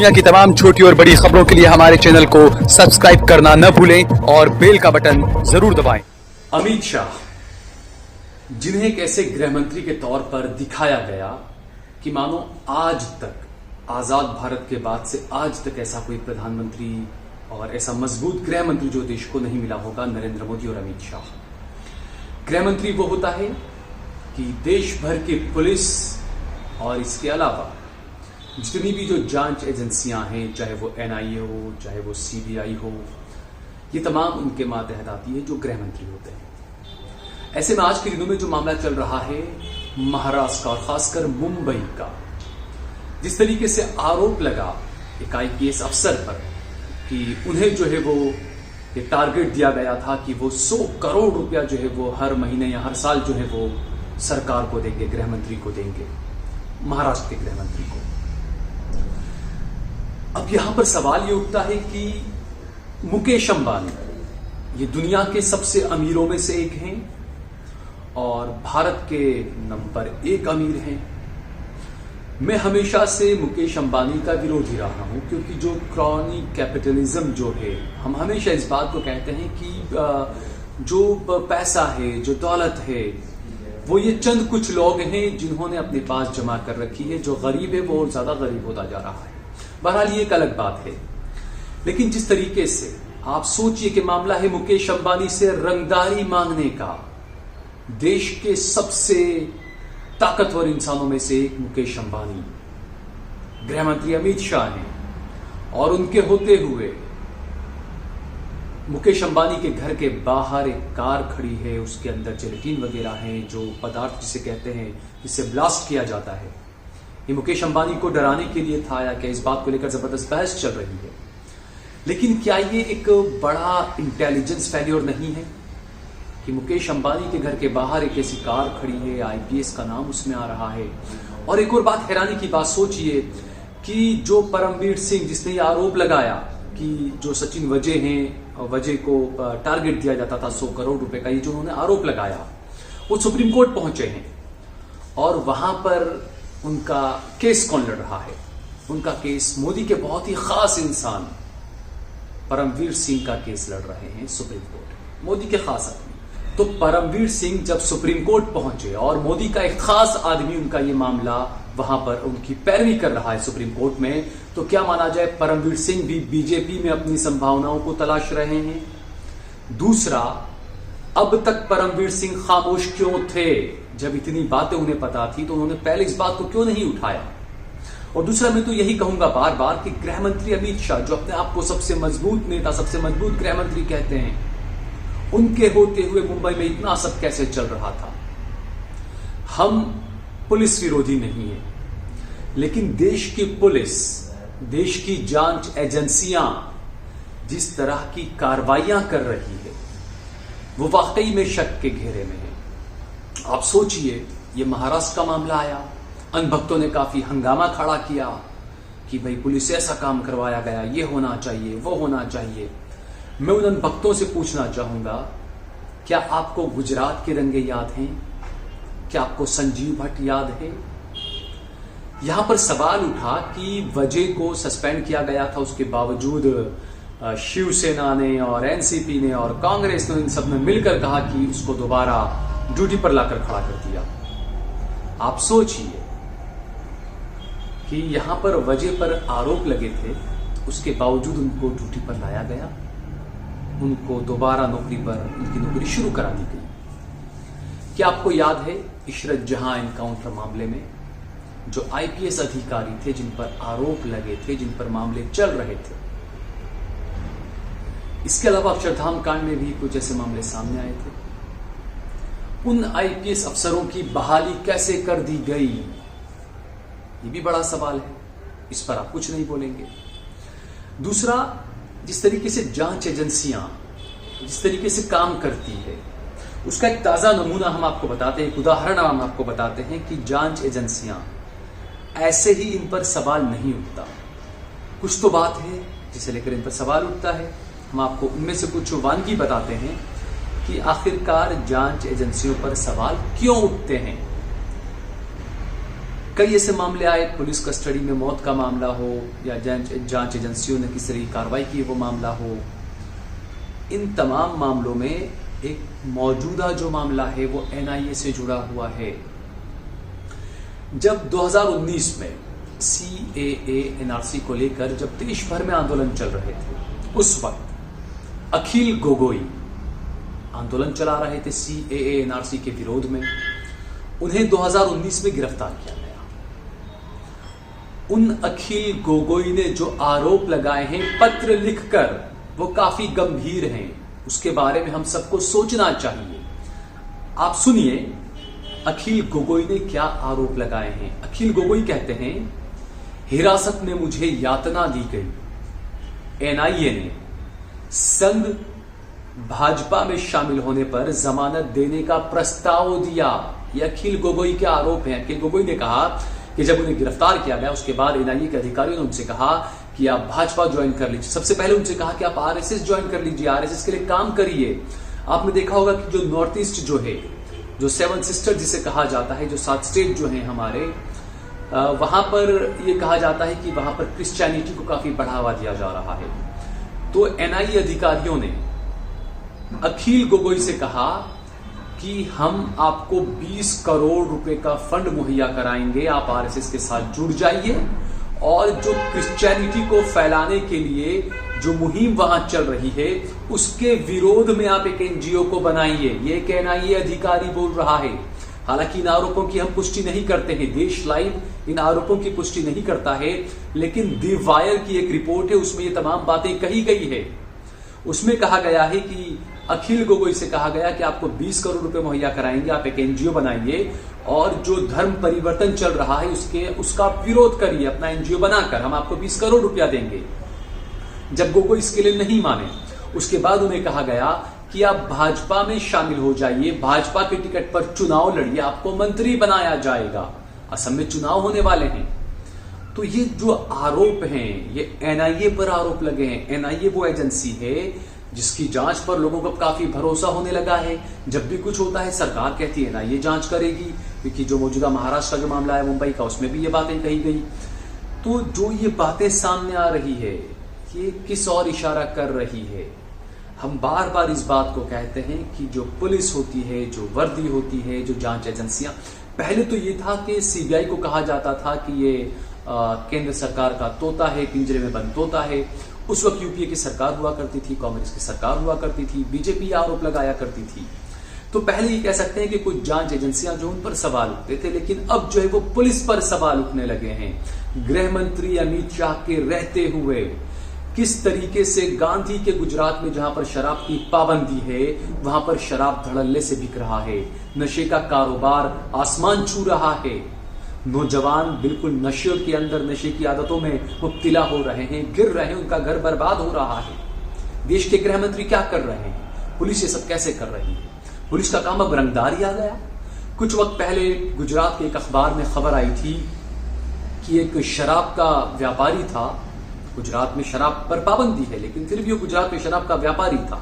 दुनिया की तमाम छोटी और बड़ी खबरों के लिए हमारे चैनल को सब्सक्राइब करना न भूलें और बेल का बटन जरूर दबाएं। अमित शाह, जिन्हें एक ऐसे गृह मंत्री के तौर पर दिखाया गया कि मानो आज तक आजाद भारत के बाद से आज तक ऐसा कोई प्रधानमंत्री और ऐसा मजबूत गृह मंत्री जो देश को नहीं मिला होगा, नरेंद्र मोदी और अमित शाह। गृह मंत्री वो होता है कि देश भर की पुलिस और इसके अलावा जितनी भी जो जांच एजेंसियां हैं, चाहे वो एनआईए हो, चाहे वो सीबीआई हो, ये तमाम उनके मातहत आती है जो गृह मंत्री होते हैं। ऐसे में आज के दिनों में जो मामला चल रहा है महाराष्ट्र का और खासकर मुंबई का, जिस तरीके से आरोप लगा एक आईपीएस अफसर पर कि उन्हें जो है वो ये टारगेट दिया गया था कि वो 100 करोड़ रुपया जो है वो हर महीने या हर साल जो है वो सरकार को देंगे, गृह मंत्री को देंगे, महाराष्ट्र के गृह मंत्री को। अब यहां पर सवाल ये उठता है कि मुकेश अंबानी ये दुनिया के सबसे अमीरों में से एक हैं और भारत के नंबर 1 अमीर हैं। मैं हमेशा से मुकेश अंबानी का विरोधी रहा हूं, क्योंकि जो क्रॉनी कैपिटलिज्म जो है, हम हमेशा इस बात को कहते हैं कि जो पैसा है, जो दौलत है, वो ये चंद कुछ लोग हैं जिन्होंने अपने पास जमा कर रखी है। जो गरीब है वो और ज्यादा गरीब होता जा रहा है। बहरहाल ये एक अलग बात है, लेकिन जिस तरीके से आप सोचिए कि मामला है मुकेश अंबानी से रंगदारी मांगने का, देश के सबसे ताकतवर इंसानों में से एक मुकेश अंबानी, गृह मंत्री अमित शाह हैं और उनके होते हुए मुकेश अंबानी के घर के बाहर एक कार खड़ी है, उसके अंदर जेलेटिन वगैरह हैं, जो पदार्थ जिसे कहते हैं, जिसे ब्लास्ट किया जाता है। ये मुकेश अंबानी को डराने के लिए था या क्या, इस बात को लेकर जबरदस्त बहस चल रही है। लेकिन क्या ये एक बड़ा इंटेलिजेंस फेल्योर नहीं है कि मुकेश अंबानी के घर के बाहर एक ऐसी कार खड़ी है, आईपीएस का नाम उसमें आ रहा है। और एक और बात, हैरानी की बात सोचिए कि जो परमवीर सिंह, जिसने ये आरोप लगाया कि जो सचिन वजह हैं, वजह को टारगेट दिया जाता था 100 करोड़ रुपए का, ये जो उन्होंने आरोप लगाया, वो सुप्रीम कोर्ट पहुंचे हैं और वहां पर उनका केस कौन लड़ रहा है? उनका केस मोदी के बहुत ही खास इंसान परमवीर सिंह का केस लड़ रहे हैं सुप्रीम कोर्ट, मोदी के खास आदमी। तो परमवीर सिंह जब सुप्रीम कोर्ट पहुंचे और मोदी का एक खास आदमी उनका ये मामला वहां पर उनकी पैरवी कर रहा है सुप्रीम कोर्ट में, तो क्या माना जाए परमवीर सिंह भी बीजेपी में अपनी संभावनाओं को तलाश रहे हैं? दूसरा, अब तक परमवीर सिंह खामोश क्यों थे? जब इतनी बातें उन्हें पता थी तो उन्होंने पहले इस बात को क्यों नहीं उठाया? और दूसरा, मैं तो यही कहूंगा बार बार कि गृह मंत्री अमित शाह, जो अपने आप को सबसे मजबूत नेता, सबसे मजबूत गृह मंत्री कहते हैं, उनके होते हुए मुंबई में इतना सब कैसे चल रहा था? हम पुलिस विरोधी नहीं है, लेकिन देश की पुलिस, देश की जांच एजेंसियां जिस तरह की कार्रवाइयां कर रही है, वो वाकई में शक के घेरे में है। आप सोचिए, ये महाराष्ट्र का मामला आया, अनभक्तों ने काफी हंगामा खड़ा किया कि भाई पुलिस से ऐसा काम करवाया गया, ये होना चाहिए, वो होना चाहिए। मैं उन अनभक्तों से पूछना चाहूंगा, क्या आपको गुजरात के दंगे याद हैं? क्या आपको संजीव भट्ट याद है? यहां पर सवाल उठा कि वजह को सस्पेंड किया गया था, उसके बावजूद शिवसेना ने और एनसीपी ने और कांग्रेस ने, इन सब ने मिलकर कहा कि उसको दोबारा ड्यूटी पर लाकर खड़ा कर दिया। आप सोचिए कि यहां पर वजह पर आरोप लगे थे, उसके बावजूद उनको ड्यूटी पर लाया गया, उनको दोबारा नौकरी पर, उनकी नौकरी शुरू करा दी गई। क्या आपको याद है इशरत जहां एनकाउंटर मामले में जो आईपीएस अधिकारी थे, जिन पर आरोप लगे थे, जिन पर मामले चल रहे थे? इसके अलावा अक्षरधाम कांड में भी कुछ ऐसे मामले सामने आए थे। उन आईपीएस अफसरों की बहाली कैसे कर दी गई, ये भी बड़ा सवाल है, इस पर आप कुछ नहीं बोलेंगे। दूसरा, जिस तरीके से जांच एजेंसियां जिस तरीके से काम करती है, उसका एक ताजा नमूना हम आपको बताते हैं, एक उदाहरण हम आपको बताते हैं कि जांच एजेंसियां ऐसे ही इन पर सवाल नहीं उठता। कुछ तो बात है जिसे लेकर इन पर सवाल उठता है। हम आपको उनमें से कुछ वानगी बताते हैं कि आखिरकार जांच एजेंसियों पर सवाल क्यों उठते हैं। कई ऐसे मामले आए, पुलिस कस्टडी में मौत का मामला हो या जांच एजेंसियों ने किस तरह की कार्रवाई की वो मामला हो। इन तमाम मामलों में एक मौजूदा जो मामला है वो एनआईए से जुड़ा हुआ है। जब 2019 में सीएए एनआरसी को लेकर जब देश भर में आंदोलन चल रहे थे, उस वक्त अखिल गोगोई आंदोलन चला रहे थे सीएए एनआरसी के विरोध में। उन्हें 2019 में गिरफ्तार किया गया। उन अखिल गोगोई ने जो आरोप लगाए हैं पत्र लिखकर, वो काफी गंभीर हैं। उसके बारे में हम सबको सोचना चाहिए। आप सुनिए अखिल गोगोई ने क्या आरोप लगाए हैं। अखिल गोगोई कहते हैं, हिरासत में मुझे यातना दी गई। एनआईए ने संघ भाजपा में शामिल होने पर जमानत देने का प्रस्ताव दिया। यह अखिल गोगोई के आरोप हैं। अखिल गोगोई ने कहा कि जब उन्हें गिरफ्तार किया गया उसके बाद एनआईए के अधिकारियों ने उनसे कहा कि आप भाजपा ज्वाइन कर लीजिए। सबसे पहले उनसे कहा कि आप आरएसएस ज्वाइन कर लीजिए, आरएसएस के लिए काम करिए। आपने देखा होगा कि जो नॉर्थ ईस्ट जो है, जो 7 सिस्टर जिसे कहा जाता है, जो 7 स्टेट जो हैं हमारे, वहां पर यह कहा जाता है कि वहां पर क्रिश्चियनिटी को काफी बढ़ावा दिया जा रहा है। तो एनआईए अधिकारियों ने अखिल गोगोई से कहा कि हम आपको 20 करोड़ रुपए का फंड मुहैया कराएंगे, आप आरएसएस के साथ जुड़ जाइए और जो क्रिश्चियनिटी को फैलाने के लिए जो मुहिम वहां चल रही है उसके विरोध में आप एक एनजीओ को बनाइए। ये एक एनआईए अधिकारी बोल रहा है। हालांकि इन आरोपों की हम पुष्टि नहीं करते हैं, देश लाइव इन आरोपों की पुष्टि नहीं करता है, लेकिन दी वायर की एक रिपोर्ट है, उसमें ये तमाम बातें कही गई है। उसमें कहा गया है कि अखिल गोगोई से कहा गया कि आपको 20 करोड़ रुपए मुहैया कराएंगे, आप एक एनजीओ बनाइए और जो धर्म परिवर्तन चल रहा है उसका विरोध करिए अपना एनजीओ बनाकर, हम आपको 20 करोड़ रुपया देंगे। जब गोगोई इसके लिए नहीं माने, उसके बाद उन्हें कहा गया कि आप भाजपा में शामिल हो जाइए, भाजपा के टिकट पर चुनाव लड़िए, आपको मंत्री बनाया जाएगा। असम में चुनाव होने वाले हैं। तो ये जो आरोप हैं, ये एनआईए पर आरोप लगे हैं। एनआईए वो एजेंसी है जिसकी जांच पर लोगों को काफी भरोसा होने लगा है। जब भी कुछ होता है सरकार कहती है एनआईए जांच करेगी, क्योंकि जो मौजूदा महाराष्ट्र का जो मामला है मुंबई का, उसमें भी ये बातें कही गई। तो जो ये बातें सामने आ रही है, ये किस और इशारा कर रही है? हम बार बार इस बात को कहते हैं कि जो पुलिस होती है, जो वर्दी होती है, जो जांच एजेंसियां, पहले तो ये था कि सीबीआई को कहा जाता था कि ये केंद्र सरकार का तोता है, पिंजरे में बंद तोता है। उस वक्त यूपीए की सरकार हुआ करती थी, कांग्रेस की सरकार हुआ करती थी, बीजेपी आरोप लगाया करती थी। तो पहले ये कह सकते हैं कि कुछ जांच एजेंसियां जो उन पर सवाल उठते थे, लेकिन अब जो है वो पुलिस पर सवाल उठने लगे हैं। गृह मंत्री अमित शाह के रहते हुए किस तरीके से गांधी के गुजरात में जहां पर शराब की पाबंदी है, वहां पर शराब धड़ल्ले से बिक रहा है, नशे का कारोबार आसमान छू रहा है, नौजवान बिल्कुल नशे के अंदर, नशे की आदतों में मुब्तला हो रहे हैं, गिर रहे हैं, उनका घर बर्बाद हो रहा है। देश के गृह मंत्री क्या कर रहे हैं? पुलिस ये सब कैसे कर रही है? पुलिस का काम अब रंगदारी आ गया। कुछ वक्त पहले गुजरात के एक अखबार में खबर आई थी कि एक शराब का व्यापारी था। गुजरात में शराब पर पाबंदी है, लेकिन फिर भी वो गुजरात में शराब का व्यापारी था।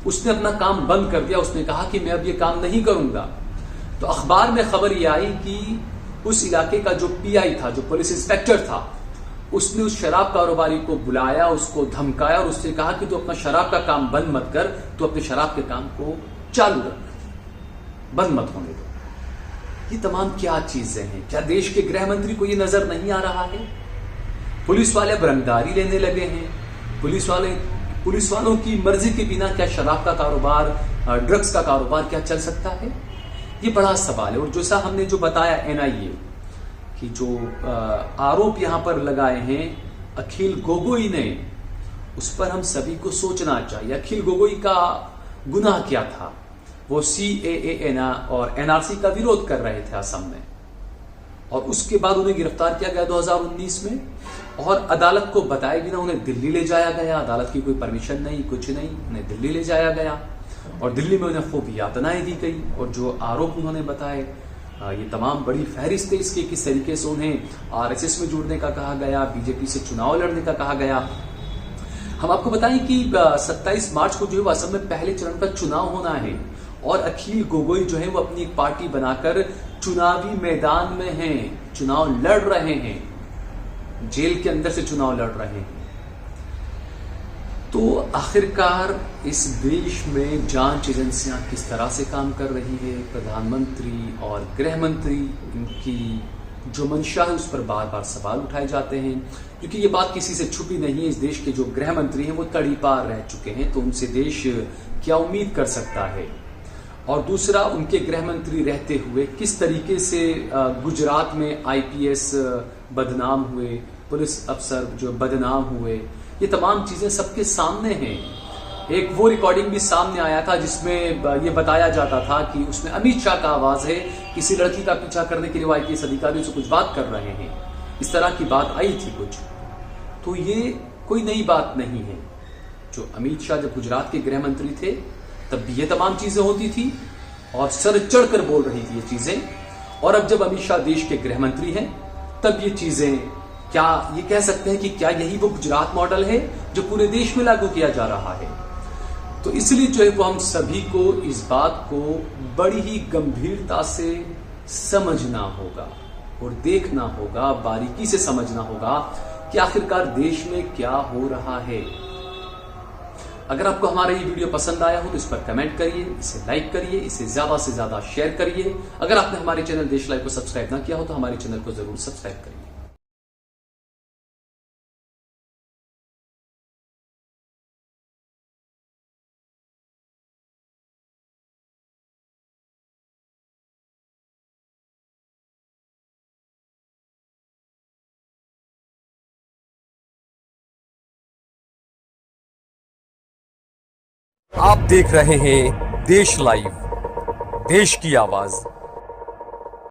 उसने अपना काम बंद कर दिया। उसने कहा कि मैं अब ये काम नहीं करूंगा। तो अखबार में खबर ये आई कि उस इलाके का जो पीआई था, जो पुलिस इंस्पेक्टर था, उसने उस शराब कारोबारी को बुलाया, उसको धमकाया और उससे कहा कि तू अपना शराब का काम बंद मत कर, तू अपने शराब के काम को चालू रख, बंद मत होने दो। ये तमाम क्या चीजें हैं? क्या देश के गृह मंत्री को ये नजर नहीं आ रहा है? पुलिस वाले अब रंगदारी लेने लगे हैं। पुलिस वालों की मर्जी के बिना क्या शराब का कारोबार, ड्रग्स का कारोबार क्या चल सकता है? ये बड़ा सवाल है। और जैसा हमने जो बताया एनआईए कि जो आरोप यहां पर लगाए हैं अखिल गोगोई ने, उस पर हम सभी को सोचना चाहिए। अखिल गोगोई का गुनाह क्या था? वो सीएए और एनआरसी का विरोध कर रहे थे असम में, और उसके बाद उन्हें गिरफ्तार किया गया 2019 में, और अदालत को बताए बिना उन्हें दिल्ली ले जाया गया। अदालत की कोई परमिशन नहीं, कुछ नहीं, उन्हें दिल्ली ले जाया गया और दिल्ली में उन्हें खूब यातनाएं दी गई। और जो आरोप उन्होंने बताए, ये तमाम बड़ी फहरिस्त है इसके, किस तरीके से उन्हें आरएसएस में जुड़ने का कहा गया, बीजेपी से चुनाव लड़ने का कहा गया। हम आपको बताएं कि 27 मार्च को जो है असम में पहले चरण का चुनाव होना है, और अखिल गोगोई जो है वो अपनी एक पार्टी बनाकर चुनावी मैदान में हैं, चुनाव लड़ रहे हैं, जेल के अंदर से चुनाव लड़ रहे हैं। तो आखिरकार इस देश में जांच एजेंसियां किस तरह से काम कर रही है, प्रधानमंत्री और गृह मंत्री, इनकी जो मंशा है उस पर बार बार सवाल उठाए जाते हैं, क्योंकि ये बात किसी से छुपी नहीं है। इस देश के जो गृह मंत्री हैं वो तड़ीपार रह चुके हैं, तो उनसे देश क्या उम्मीद कर सकता है। और दूसरा, उनके गृह मंत्री रहते हुए किस तरीके से गुजरात में आईपीएस बदनाम हुए, पुलिस अफसर जो बदनाम हुए, ये तमाम चीजें सबके सामने हैं। एक वो रिकॉर्डिंग भी सामने आया था जिसमें ये बताया जाता था कि उसमें अमित शाह का आवाज है, किसी लड़की का पीछा करने के लिए वो आईपीएस अधिकारियों से कुछ बात कर रहे हैं, इस तरह की बात आई थी कुछ। तो ये कोई नई बात नहीं है। जो अमित शाह जब गुजरात के गृह मंत्री थे तब भी ये तमाम चीजें होती थी और सर चढ़कर बोल रही थी ये चीजें, और अब जब अमित शाह देश के गृह मंत्री हैं तब ये चीजें, क्या ये कह सकते हैं कि क्या यही वो गुजरात मॉडल है जो पूरे देश में लागू किया जा रहा है। तो इसलिए जो है वो हम सभी को इस बात को बड़ी ही गंभीरता से समझना होगा और देखना होगा, बारीकी से समझना होगा कि आखिरकार देश में क्या हो रहा है। अगर आपको हमारा ये वीडियो पसंद आया हो तो इस पर कमेंट करिए, इसे लाइक करिए, इसे ज्यादा से ज्यादा शेयर करिए। अगर आपने हमारे चैनल देश लाइव को सब्सक्राइब ना किया हो तो हमारे चैनल को जरूर सब्सक्राइब करिए। आप देख रहे हैं देश लाइव, देश की आवाज।